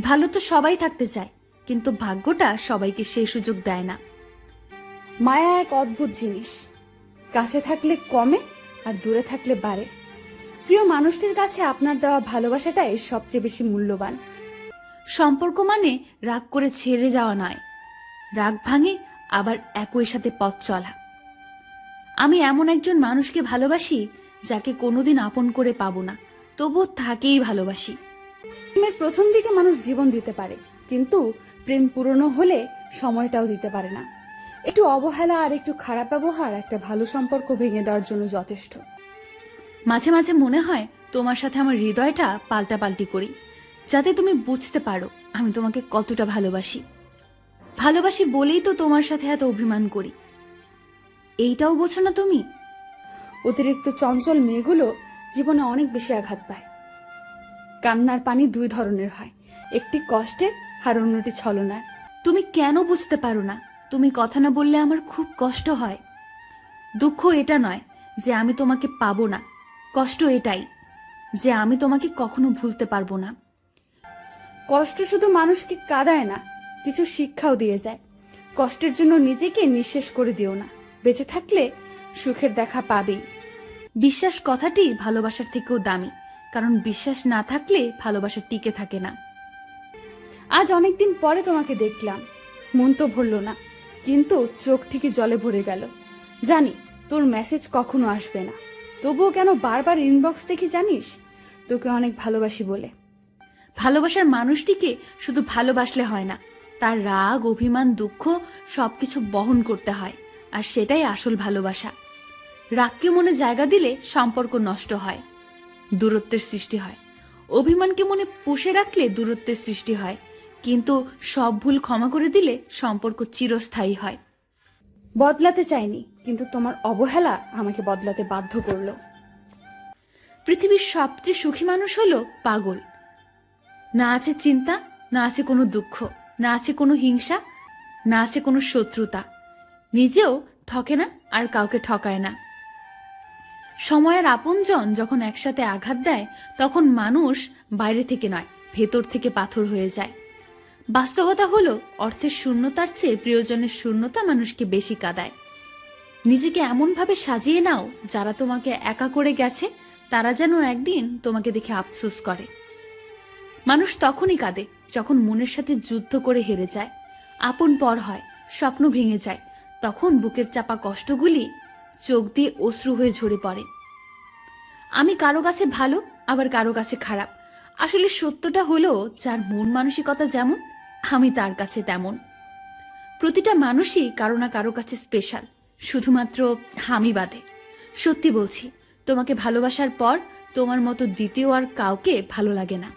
ভালো তো সবাই থাকতে চায়, কিন্তু ভাগ্যটা সবাইকে সেই সুযোগ দেয় না। মায়া এক অদ্ভুত জিনিস, কাছে থাকলে কমে আর দূরে থাকলে বাড়ে। প্রিয় মানুষটির কাছে আপনার দেওয়া ভালোবাসাটাই সবচেয়ে বেশি মূল্যবান। সম্পর্ক মানে রাগ করে ছেড়ে যাওয়া নয়, রাগ ভাঙে আবার একই সাথে পথ চলা। আমি এমন একজন মানুষকে ভালোবাসি যাকে কোনোদিন আপন করে পাবো না, তবুও তাকেই ভালোবাসি। প্রেমের প্রথম দিকে মানুষ জীবন দিতে পারে, কিন্তু প্রেম পুরনো হলে সময়টাও দিতে পারে না। একটু অবহেলা আর একটু খারাপ ব্যবহার একটা ভালো সম্পর্ক ভেঙে দেওয়ার জন্য যথেষ্ট। মাঝে মাঝে মনে হয় তোমার সাথে আমার হৃদয়টা পাল্টাপাল্টি করি, যাতে তুমি বুঝতে পারো আমি তোমাকে কতটা ভালোবাসি। ভালোবাসি বলেই তো তোমার সাথে এত অভিমান করি, এইটাও বোঝো না তুমি? অতিরিক্ত চঞ্চল মেয়েগুলো জীবনে অনেক বেশি আঘাত পায়। কান্নার পানি দুই ধরনের হয়, একটি কষ্টের আর অন্যটি ছলনার। তুমি কেন বুঝতে পারো না? তুমি কথা না বললে আমার খুব কষ্ট হয়। দুঃখ এটা নয় যে আমি তোমাকে পাবো না, কষ্ট এটাই যে আমি তোমাকে কখনো ভুলতে পারবো না। কষ্ট শুধু মানুষকে কাঁদায় না, কিছু শিক্ষাও দিয়ে যায়। কষ্টের জন্য নিজেকে নিঃশেষ করে দিও না, বেঁচে থাকলে সুখের দেখা পাবেই। বিশ্বাস কথাটি ভালোবাসার থেকেও দামি, কারণ বিশ্বাস না থাকলে ভালোবাসা টিকে থাকে না। আজ অনেকদিন পরে তোমাকে দেখলাম, মন তো ভরল না, কিন্তু চোখ ঠিকই জলে ভরে গেল। জানি তোর মেসেজ কখনো আসবে না, তবুও কেন বারবার ইনবক্স দেখি জানিস? তোকে অনেক ভালোবাসি বলে। ভালোবাসার মানুষটিকে শুধু ভালোবাসলে হয় না, তার রাগ, অভিমান, দুঃখ সবকিছু বহন করতে হয়, আর সেটাই আসল ভালোবাসা। রাগকে মনে জায়গা দিলে সম্পর্ক নষ্ট হয়, দূরত্বের সৃষ্টি হয়। অভিমানকে মনে পুষে রাখলে দূরত্বের সৃষ্টি হয়, কিন্তু সব ভুল ক্ষমা করে দিলে সম্পর্ক চিরস্থায়ী হয়। বদলাতে চাইনি, কিন্তু তোমার অবহেলা আমাকে বদলাতে বাধ্য করলো। পৃথিবীর সবচেয়ে সুখী মানুষ হলো পাগল। না আছে চিন্তা, না আছে কোনো দুঃখ, না আছে কোনো হিংসা, না আছে কোনো শত্রুতা। নিজেও ঠকে না আর কাউকে ঠকায় না। সময়ের আপনজন যখন একসাথে আঘাত দেয়, তখন মানুষ বাইরে থেকে নয়, ভেতর থেকে পাথর হয়ে যায়। বাস্তবতা হলো, অর্থের শূন্যতার চেয়ে প্রিয়জনের শূন্যতা মানুষকে বেশি কাঁদায়। নিজেকে এমনভাবে সাজিয়ে নাও, যারা তোমাকে একা করে গেছে তারা যেন একদিন তোমাকে দেখে আফসোস করে। মানুষ তখনই কাঁদে যখন মনের সাথে যুদ্ধ করে হেরে যায়, আপন পর হয়, স্বপ্ন ভেঙে যায়। তখন বুকের চাপা কষ্টগুলি চোখ দিয়ে অশ্রু হয়ে ঝরে পড়ে। আমি কারো কাছে ভালো, আবার কারো কাছে খারাপ। আসলে সত্যটা হলো, যার মন মানসিকতা যেমন, আমি তার কাছে তেমন। প্রতিটা মানুষই কারো না কারো কাছে স্পেশাল, শুধুমাত্র আমি বাদে। সত্যি বলছি, তোমাকে ভালোবাসার পর তোমার মতো দ্বিতীয় আর কাউকে ভালো লাগে না।